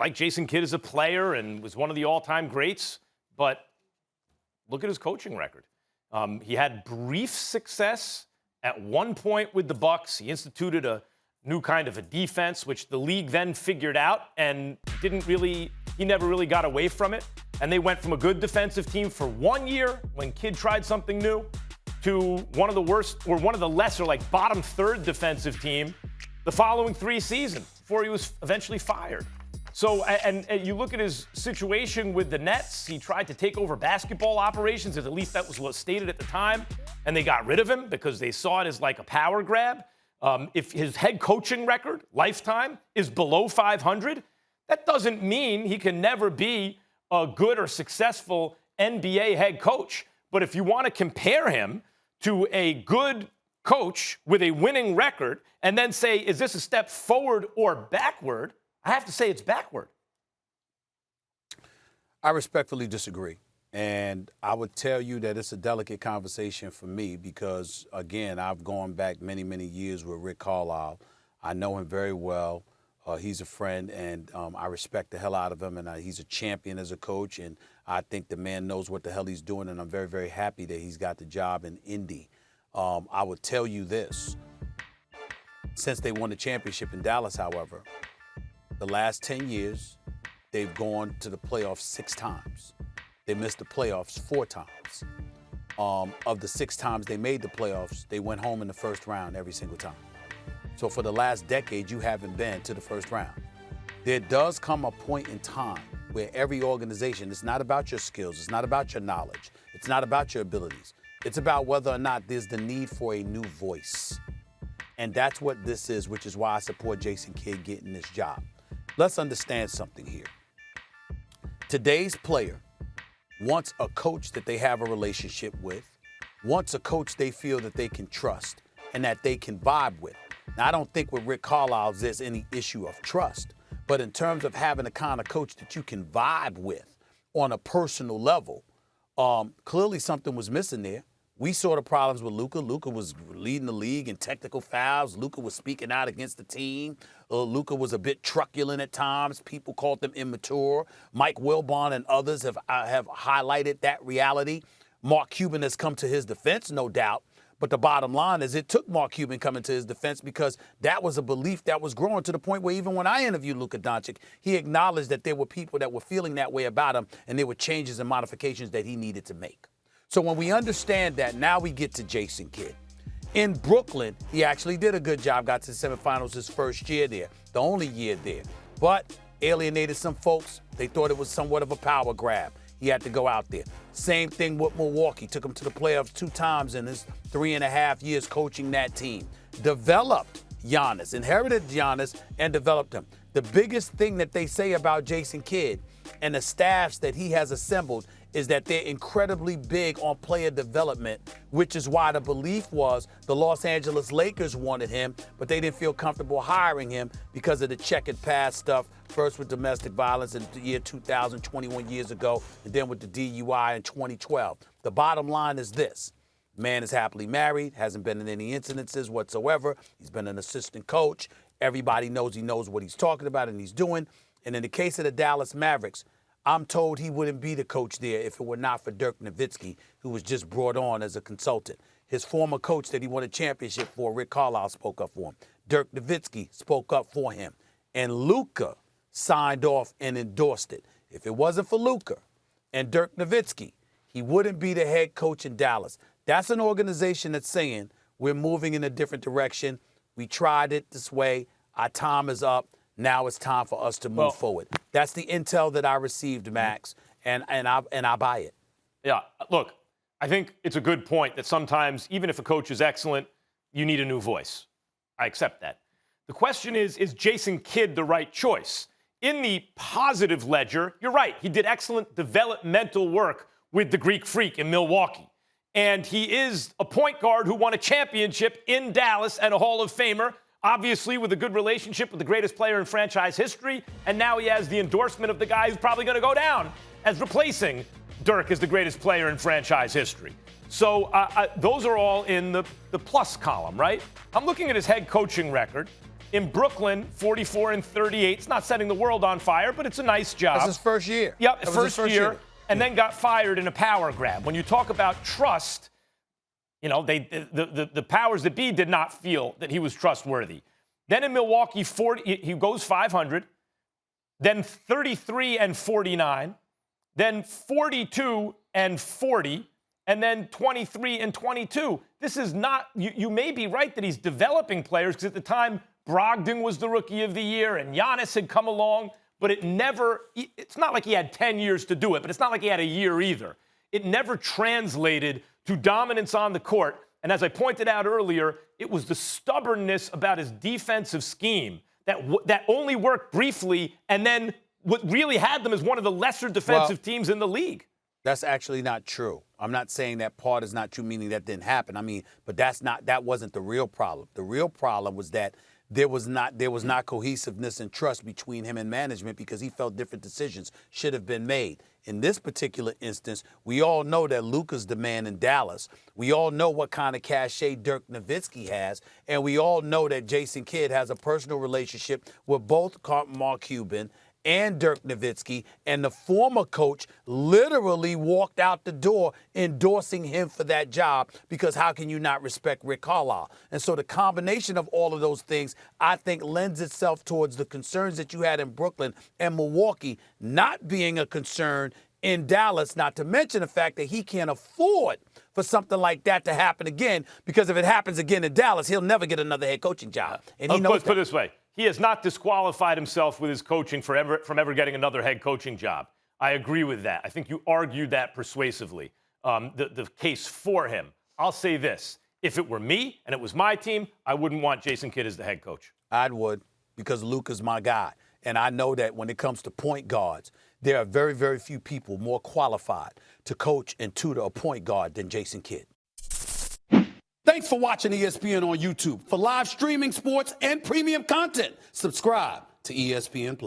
like Jason Kidd as a player and was one of the all-time greats, but look at his coaching record. He had brief success at one point with the Bucks. He instituted a new kind of a defense, which the league then figured out and he never really got away from it. And they went from a good defensive team for 1 year when Kidd tried something new to one of the worst or one of the lesser, like bottom third defensive team the following 3 seasons before he was eventually fired. So, and you look at his situation with the Nets, he tried to take over basketball operations, at least that was what was stated at the time, and they got rid of him because they saw it as like a power grab. If his head coaching record, lifetime, is below 500, that doesn't mean he can never be a good or successful NBA head coach. But if you want to compare him to a good coach with a winning record and then say, is this a step forward or backward? I have to say it's backward. I respectfully disagree. And I would tell you that it's a delicate conversation for me because, again, I've gone back many, many years with Rick Carlisle. I know him very well. He's a friend, and I respect the hell out of him, and he's a champion as a coach, and I think the man knows what the hell he's doing, and I'm very, very happy that he's got the job in Indy. I would tell you this. Since they won the championship in Dallas, however, the last 10 years, they've gone to the playoffs 6 times. They missed the playoffs 4 times. Of the 6 times they made the playoffs, they went home in the first round every single time. So for the last decade, you haven't been to the first round. There does come a point in time where every organization, it's not about your skills, it's not about your knowledge, it's not about your abilities. It's about whether or not there's the need for a new voice. And that's what this is, which is why I support Jason Kidd getting this job. Let's understand something here. Today's player wants a coach that they have a relationship with, wants a coach they feel that they can trust and that they can vibe with. Now, I don't think with Rick Carlisle there's any issue of trust, but in terms of having the kind of coach that you can vibe with on a personal level, clearly something was missing there. We saw the problems with Luka. Luka was leading the league in technical fouls. Luka was speaking out against the team. Luka was a bit truculent at times. People called them immature. Mike Wilbon and others have highlighted that reality. Mark Cuban has come to his defense, no doubt. But the bottom line is it took Mark Cuban coming to his defense because that was a belief that was growing to the point where even when I interviewed Luka Doncic, he acknowledged that there were people that were feeling that way about him and there were changes and modifications that he needed to make. So when we understand that, now we get to Jason Kidd. In Brooklyn, he actually did a good job, got to the semifinals his first year there, the only year there. But alienated some folks. They thought it was somewhat of a power grab. He had to go out there. Same thing with Milwaukee. Took him to the playoffs 2 times in his 3.5 years coaching that team. Developed Giannis, inherited Giannis, and developed him. The biggest thing that they say about Jason Kidd and the staffs that he has assembled is that they're incredibly big on player development, which is why the belief was the Los Angeles Lakers wanted him, but they didn't feel comfortable hiring him because of the checkered past stuff, first with domestic violence in the year 2000, 21 years ago, and then with the DUI in 2012. The bottom line is this. Man is happily married, hasn't been in any incidences whatsoever. He's been an assistant coach. Everybody knows he knows what he's talking about and he's doing. And in the case of the Dallas Mavericks, I'm told he wouldn't be the coach there if it were not for Dirk Nowitzki, who was just brought on as a consultant. His former coach that he won a championship for, Rick Carlisle, spoke up for him. Dirk Nowitzki spoke up for him. And Luka signed off and endorsed it. If it wasn't for Luka and Dirk Nowitzki, he wouldn't be the head coach in Dallas. That's an organization that's saying we're moving in a different direction. We tried it this way. Our time is up. Now it's time for us to move forward. That's the intel that I received, Max, and I buy it. Yeah, look, I think it's a good point that sometimes, even if a coach is excellent, you need a new voice. I accept that. The question is Jason Kidd the right choice? In the positive ledger, you're right. He did excellent developmental work with the Greek Freak in Milwaukee. And he is a point guard who won a championship in Dallas and a Hall of Famer, obviously with a good relationship with the greatest player in franchise history. And now he has the endorsement of the guy who's probably going to go down as replacing Dirk as the greatest player in franchise history. So those are all in the plus column, right? I'm looking at his head coaching record. In Brooklyn, 44 and 38. It's not setting the world on fire, but it's a nice job. That's his first year. Yep, first year. And then got fired in a power grab. When you talk about trust, you know, the powers that be did not feel that he was trustworthy. Then in Milwaukee, he goes 500, then 33 and 49, then 42 and 40, and then 23 and 22. This is not, you may be right that he's developing players, because at the time, Brogdon was the rookie of the year and Giannis had come along, but it's not like he had 10 years to do it, but it's not like he had a year either. It never translated to dominance on the court. And as I pointed out earlier, it was the stubbornness about his defensive scheme that only worked briefly, and then what really had them as one of the lesser defensive teams in the league. That's actually not true. I'm not saying that part is not true, meaning that didn't happen. I mean, but that wasn't the real problem. The real problem was that there was not cohesiveness and trust between him and management, because he felt different decisions should have been made. In this particular instance, we all know that Luka's the man in Dallas. We all know what kind of cachet Dirk Nowitzki has, and we all know that Jason Kidd has a personal relationship with both Mark Cuban and Dirk Nowitzki, and the former coach literally walked out the door endorsing him for that job, because how can you not respect Rick Carlisle? And so the combination of all of those things, I think, lends itself towards the concerns that you had in Brooklyn and Milwaukee not being a concern in Dallas, not to mention the fact that he can't afford for something like that to happen again, because if it happens again in Dallas, he'll never get another head coaching job. And he knows Let's put it this way. He has not disqualified himself with his coaching from ever getting another head coaching job. I agree with that. I think you argued that persuasively, the case for him. I'll say this. If it were me and it was my team, I wouldn't want Jason Kidd as the head coach. I would, because Luka's my guy. And I know that when it comes to point guards, there are very, very few people more qualified to coach and tutor a point guard than Jason Kidd. Thanks for watching ESPN on YouTube. For live streaming, sports, and premium content, subscribe to ESPN+.